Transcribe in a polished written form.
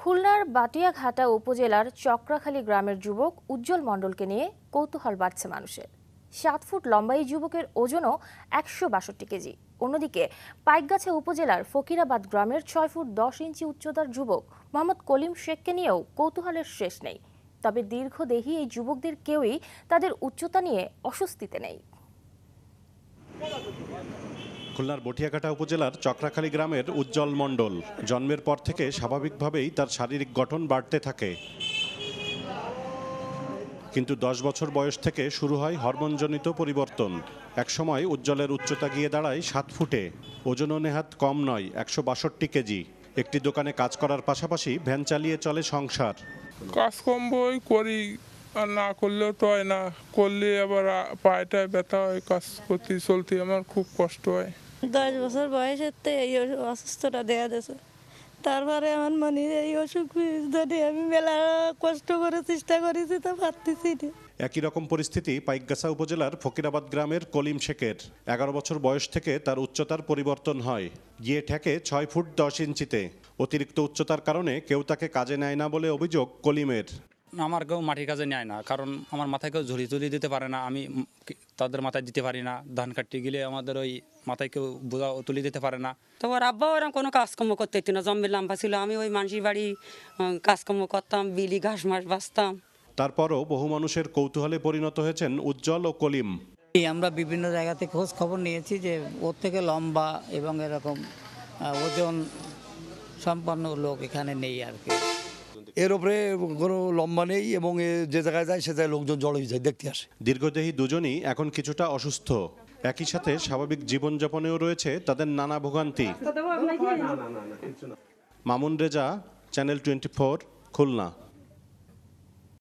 খুলনার বাটিয়াঘাটা উপজেলার চক্রাখালী গ্রামের যুবক উজ্জ্বল মণ্ডলকে নিয়ে কৌতূহল বাড়ছে মানুষের। 7 ফুট লম্বা এই যুবকের ওজনও 162 কেজি। অন্যদিকে পাইকগাছা উপজেলার ফকিরাবাদ গ্রামের 6 ফুট 10 ইঞ্চি উচ্চতার যুবক মোহাম্মদ কলিম শেখকে নিয়েও কৌতূহলের শেষ নেই। তবে দীর্ঘদেহী এই যুবকদের কেউই তাদের উচ্চতা নিয়ে অস্বস্তিতে নেই। খুলনার বটিয়াঘাটা উপজেলার চক্রাখালী গ্রামের উজ্জ্বল মণ্ডল জন্মের পর থেকে স্বাভাবিকভাবেই তার শারীরিক গঠন বাড়তে থাকে, কিন্তু 10 বছর বয়স থেকে শুরু হয় হরমোনজনিত পরিবর্তন। একসময় উজ্জ্বলের উচ্চতা গিয়ে দাঁড়ায় 7 ফুটে। ওজনও নেহাত কম নয়, 162 কেজি। একটি দোকানে কাজ করার পাশাপাশি ভ্যান চালিয়ে চলে সংসার। কাজকর্ম করি, আর না করলেও তো হয় না, করলে আবার পায়েটায় ব্যথা হয়, কাজ করতে চলতে আমার খুব কষ্ট হয়। 10 বছর বয়সের তো এই অসুস্থতা দেখা দিয়েছে। তারপরে আমার মনে এই অসুখ জানি আমি মেলা কষ্ট করে চেষ্টা করেছি, তা পারতেছি না। একই রকম পরিস্থিতি পাইকগাছা উপজেলার ফকিরাবাদ গ্রামের কলিম শেখের। 11 বছর বয়স থেকে তার উচ্চতার পরিবর্তন হয়, গিয়ে ঠেকে 6 ফুট 10 ইঞ্চিতে। অতিরিক্ত উচ্চতার কারণে কেউ তাকে কাজে নেয় না বলে অভিযোগ কলিমের। আমার কেউ মাটির কাজে নেয় না, কারণ আমার মাথায় কেউ ঝুড়ি তুলি দিতে পারে না, আমি তাদের মাথায় দিতে পারি না। ধান কাটতে গেলে আমাদের ওই মাথায় কেউ বোঝা তুলি দিতে পারে না। তো ওর আব্বা ওরকম কোনো কাজকর্ম করতে হতো না, জম্বির লাম্বা ছিল। আমি ওই মানুষের বাড়ি কাজকর্ম করতাম, বিলি ঘাস মাস বাঁচতাম। তারপরও বহু মানুষের কৌতূহলে পরিণত হয়েছেন উজ্জ্বল ও কলিম। আমরা বিভিন্ন জায়গাতে খোঁজ খবর নিয়েছি যে ওর থেকে লম্বা এবং এরকম ওজন সম্পন্ন লোক এখানে নেই আর কি। এর উপরে কোনো লম্বা নেই এবং যে জায়গায় যায় সে জায়গায় লোকজন জড়ো হয়ে যায়, দেখতে আসে। দীর্ঘদেহী দুজনই এখন কিছুটা অসুস্থ। একই সাথে স্বাভাবিক জীবনযাপনেও রয়েছে তাদের নানা ভোগান্তি। মামুন রেজা, চ্যানেল 24, খুলনা।